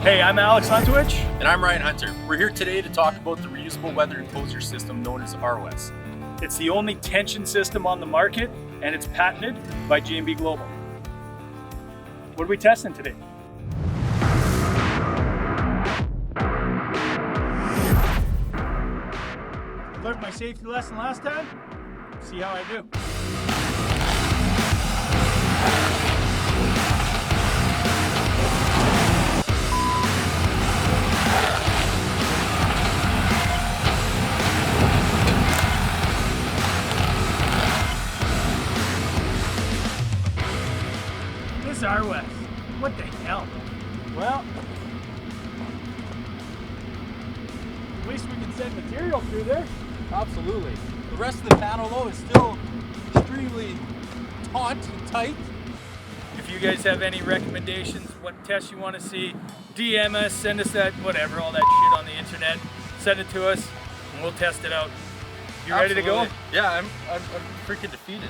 Hey, I'm Alex Huntowich. And I'm Ryan Hunter. We're here today to talk about the reusable weather enclosure system known as RWES. It's the only tension system on the market, and it's patented by G&B Global. What are we testing today? Learned my safety lesson last time. See how I do. This RWES, what the hell? Well, at least we can send material through there. Absolutely. The rest of the panel though is still extremely taut and tight. If you guys have any recommendations, what tests you want to see, DM us, send us that, whatever, all that shit on the internet. Send it to us, and we'll test it out. You ready to go? Absolutely. Yeah, I'm freaking defeated.